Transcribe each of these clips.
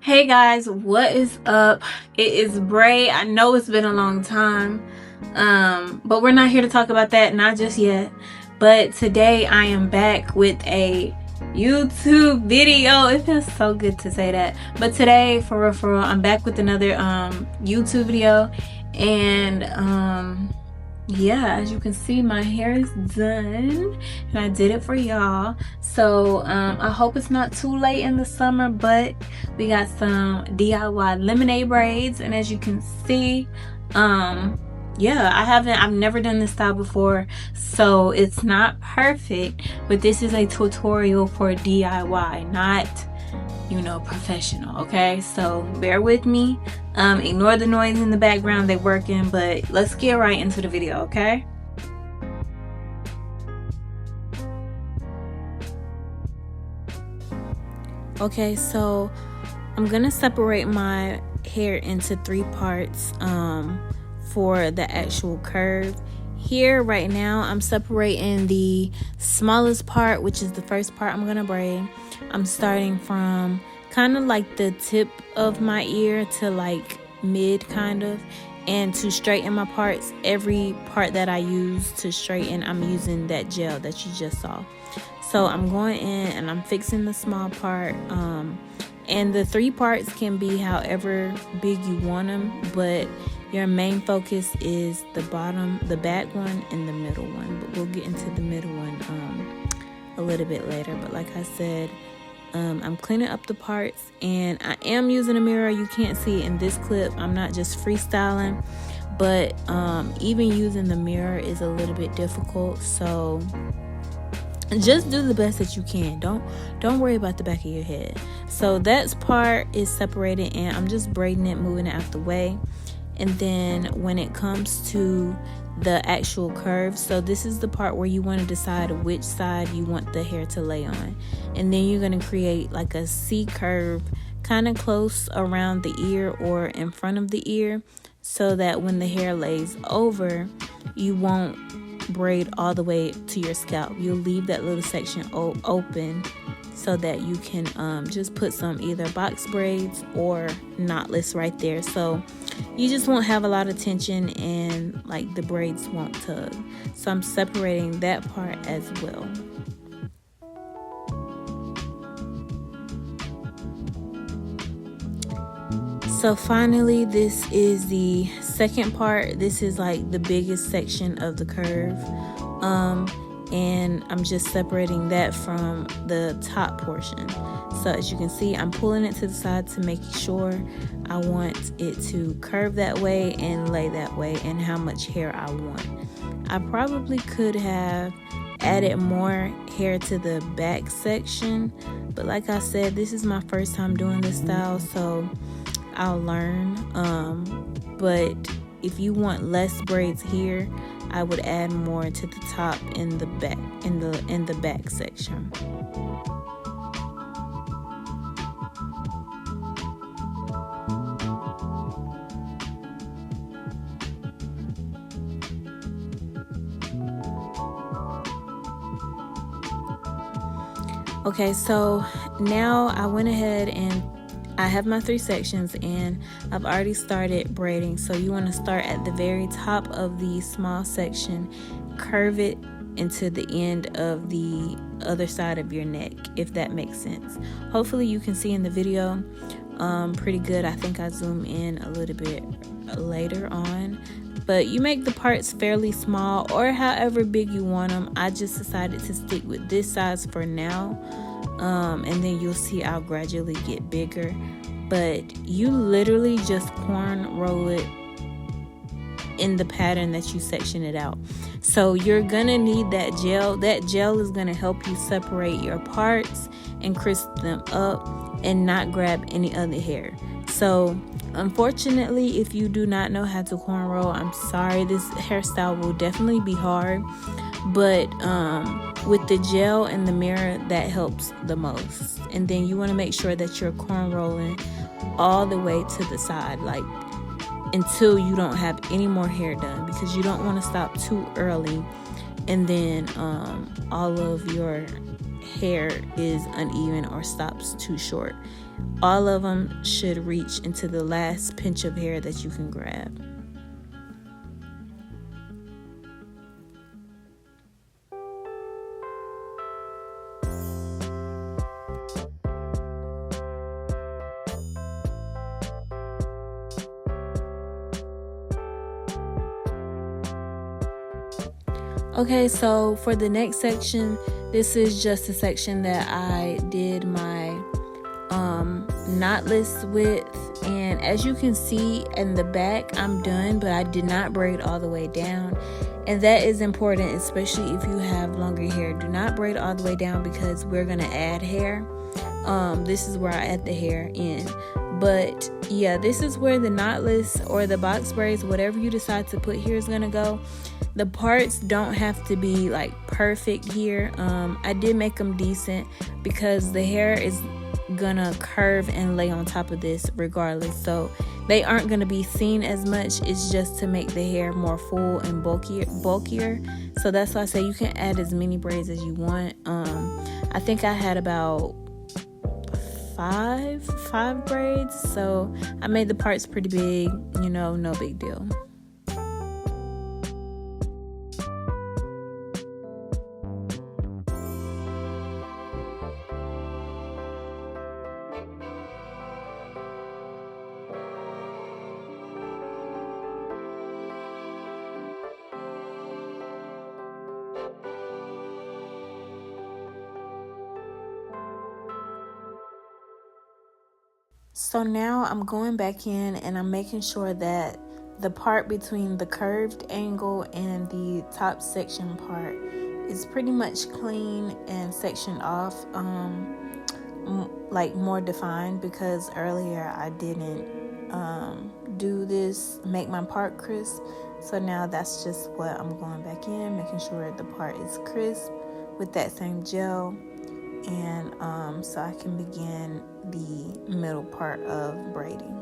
Hey guys, what is up? It is Braid. I know it's been a long time, but we're not here to talk about that, not just yet. But today I am back with a YouTube video. It feels so good to say that. But today, for real, I'm back with another YouTube video, and yeah, as you can see, my hair is done and I did it for y'all. So I hope it's not too late in the summer, but we got some DIY lemonade braids, and as you can see, yeah, I've never done this style before, so it's not perfect, but this is a tutorial for DIY, not, you know, professional. Okay, so bear with me. Ignore the noise in the background, they're working, but let's get right into the video. Okay, so I'm gonna separate my hair into 3 parts for the actual curve. Here right now I'm separating the smallest part, which is the first part I'm gonna braid. I'm starting from kind of like the tip of my ear to like mid kind of, and to straighten my parts, every part that I use to straighten, I'm using that gel that you just saw. So I'm going in and I'm fixing the small part, and the 3 parts can be however big you want them, but your main focus is the bottom, the back one, and the middle one. But we'll get into the middle one a little bit later. But like I said, I'm cleaning up the parts, and I am using a mirror. You can't see it in this clip. I'm not just freestyling, but even using the mirror is a little bit difficult. So just do the best that you can. Don't worry about the back of your head. So that part is separated, and I'm just braiding it, moving it out the way. And then when it comes to the actual curve, so this is the part where you want to decide which side you want the hair to lay on, and then you're going to create like a C curve kind of close around the ear or in front of the ear, so that when the hair lays over, you won't braid all the way to your scalp. You'll leave that little section open so that you can just put some either box braids or knotless right there, so you just won't have a lot of tension and like the braids won't tug. So I'm separating that part as well. So finally, this is the second part. This is like the biggest section of the curve, and I'm just separating that from the top portion. So as you can see, I'm pulling it to the side to make sure I want it to curve that way and lay that way, and how much hair I want. I probably could have added more hair to the back section, but like I said, this is my first time doing this style, so I'll learn. But if you want less braids here, I would add more to the top and the back, in the back section. Okay, so now I went ahead and I have my 3 sections, and I've already started braiding. So you want to start at the very top of the small section, curve it into the end of the other side of your neck, if that makes sense. Hopefully you can see in the video pretty good. I think I zoom in a little bit later on, but you make the parts fairly small or however big you want them. I just decided to stick with this size for now, and then you'll see I'll gradually get bigger. But you literally just corn roll it in the pattern that you section it out. So you're gonna need that gel. That gel is gonna help you separate your parts and crisp them up and not grab any other hair. So unfortunately, if you do not know how to cornrow, I'm sorry, this hairstyle will definitely be hard, but with the gel and the mirror, that helps the most. And then you want to make sure that you're corn rolling all the way to the side, like until you don't have any more hair done, because you don't want to stop too early and then all of your hair is uneven or stops too short. All of them should reach into the last pinch of hair that you can grab. Okay, so for the next section, this is just a section that I did my knotless with, and as you can see in the back, I'm done, but I did not braid all the way down, and that is important, especially if you have longer hair. Do not braid all the way down because we're gonna add hair. This is where I add the hair in, but yeah, this is where the knotless or the box braids, whatever you decide to put here, is gonna go. The parts don't have to be like perfect here. I did make them decent because the hair is gonna curve and lay on top of this regardless, so they aren't gonna be seen as much. It's just to make the hair more full and bulkier. So that's why I say you can add as many braids as you want. I think I had about five braids, so I made the parts pretty big, no big deal. So now I'm going back in and I'm making sure that the part between the curved angle and the top section part is pretty much clean and sectioned off, like more defined, because earlier I didn't do this, make my part crisp. So now that's just what I'm going back in, making sure the part is crisp with that same gel. And so I can begin the middle part of braiding.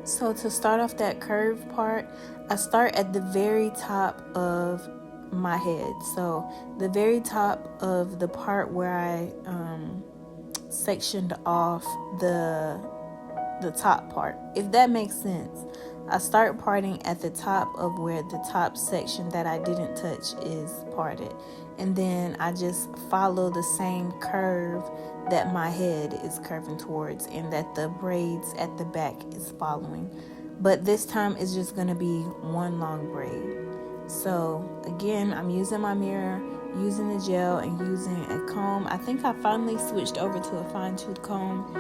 So to start off that curved part, I start at the very top of my head. So the very top of the part where I sectioned off the top part, if that makes sense. I start parting at the top of where the top section that I didn't touch is parted, and then I just follow the same curve that my head is curving towards and that the braids at the back is following. But this time it's just going to be one long braid. So again, I'm using my mirror, using the gel, and using a comb. I think I finally switched over to a fine tooth comb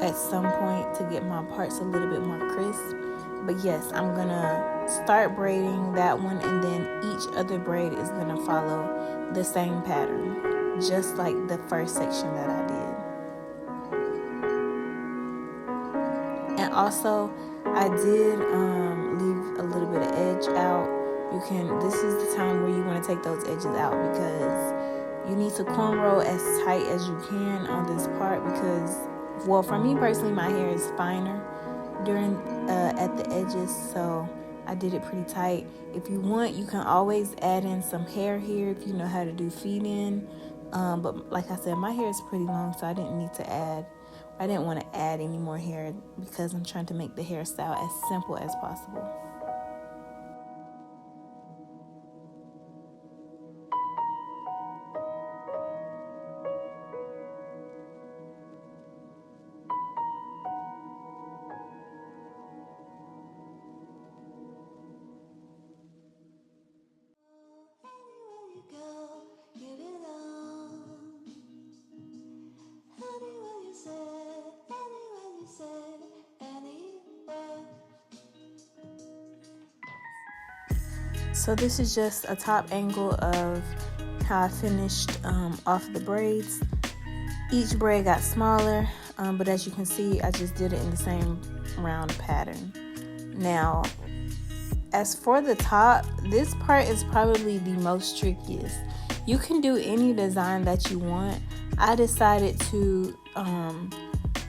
at some point to get my parts a little bit more crisp. But yes, I'm gonna start braiding that one, and then each other braid is gonna follow the same pattern, just like the first section that I did. And also I did leave a little bit of edge out. This is the time where you want to take those edges out, because you need to cornrow as tight as you can on this part, because, well, for me personally, my hair is finer at the edges, so I did it pretty tight. If you want, you can always add in some hair here if you know how to do feed in, but like I said, my hair is pretty long, so I didn't want to add any more hair, because I'm trying to make the hairstyle as simple as possible. So this is just a top angle of how I finished off the braids. Each braid got smaller, but as you can see, I just did it in the same round pattern. Now, as for the top, this part is probably the most trickiest. You can do any design that you want. I decided to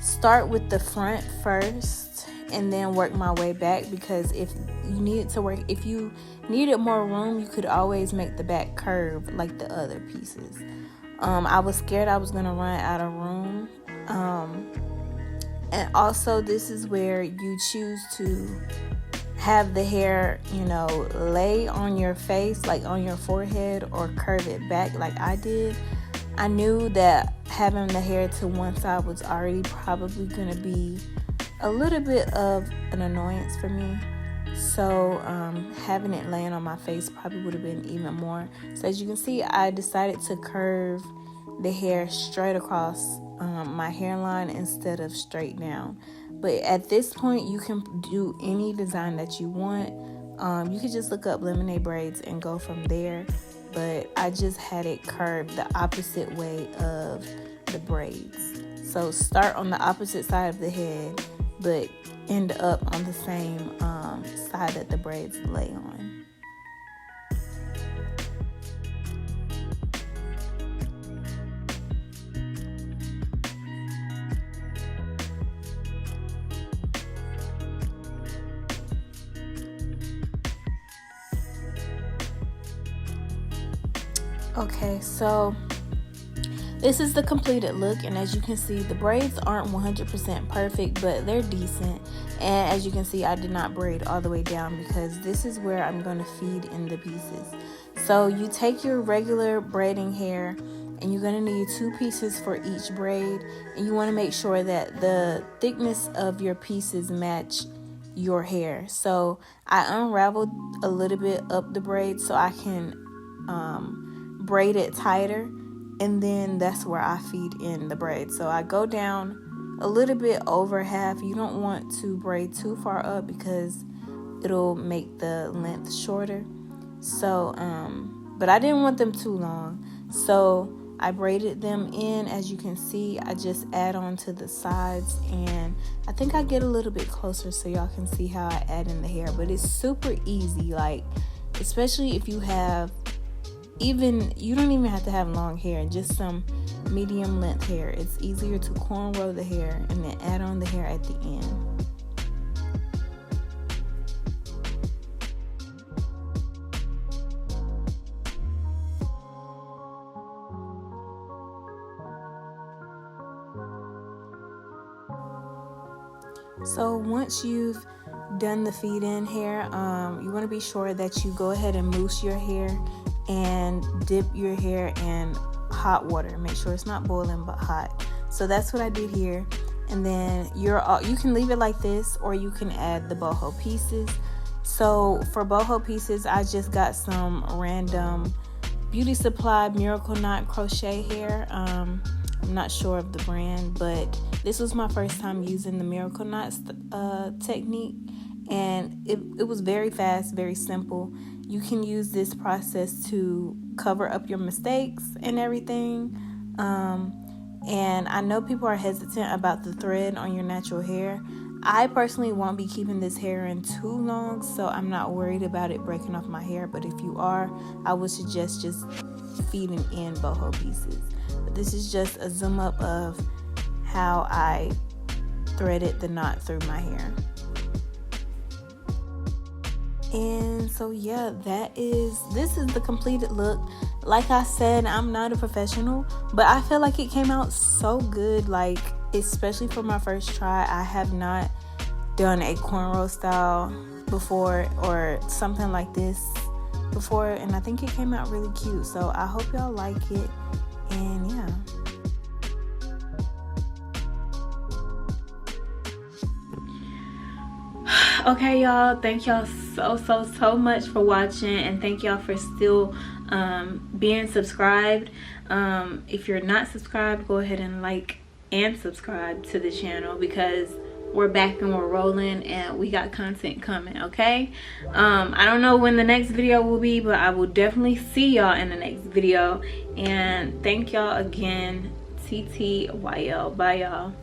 start with the front first and then work my way back, because if you needed more room, you could always make the back curve like the other pieces. I was scared I was gonna run out of room. And also, this is where you choose to have the hair, lay on your face, like on your forehead, or curve it back like I did. I knew that having the hair to one side was already probably going to be a little bit of an annoyance for me. So having it laying on my face probably would have been even more. So as you can see, I decided to curve the hair straight across my hairline instead of straight down. But at this point, you can do any design that you want. You could just look up lemonade braids and go from there. But I just had it curved the opposite way of the braids. So start on the opposite side of the head, but end up on the same side that the braids lay on. Okay, so this is the completed look, and as you can see, the braids aren't 100% perfect, but they're decent. And as you can see, I did not braid all the way down because this is where I'm going to feed in the pieces. So you take your regular braiding hair, and you're going to need 2 pieces for each braid, and you want to make sure that the thickness of your pieces match your hair. So I unraveled a little bit up the braid so I can braid it tighter, and then that's where I feed in the braid. So I go down a little bit over half. You don't want to braid too far up because it'll make the length shorter. So but I didn't want them too long, so I braided them in. As you can see, I just add on to the sides, and I think I get a little bit closer so y'all can see how I add in the hair. But it's super easy, like especially if you have you don't even have to have long hair, just some medium length hair. It's easier to cornrow the hair and then add on the hair at the end. So once you've done the feed in hair, you want to be sure that you go ahead and mousse your hair and dip your hair in hot water. Make sure it's not boiling but hot. So that's what I did here. And then you can leave it like this, or you can add the boho pieces. So for boho pieces, I just got some random Beauty Supply Miracle Knot crochet hair. I'm not sure of the brand, but this was my first time using the Miracle Knots technique, and it was very fast, very simple. You can use this process to cover up your mistakes and everything. And I know people are hesitant about the thread on your natural hair. I personally won't be keeping this hair in too long, so I'm not worried about it breaking off my hair. But if you are, I would suggest just feeding in boho pieces. But this is just a zoom up of how I threaded the knot through my hair. And so yeah, this is the completed look. Like I said, I'm not a professional, but I feel like it came out so good. Like, especially for my first try, I have not done a cornrow style before or something like this before, and I think it came out really cute. So I hope y'all like it, and yeah. Okay, y'all, thank y'all so much for watching, and thank y'all for still being subscribed. If you're not subscribed, go ahead and like and subscribe to the channel, because we're back and we're rolling and we got content coming. Okay, I don't know when the next video will be, but I will definitely see y'all in the next video. And thank y'all again. TTYL. Bye, y'all.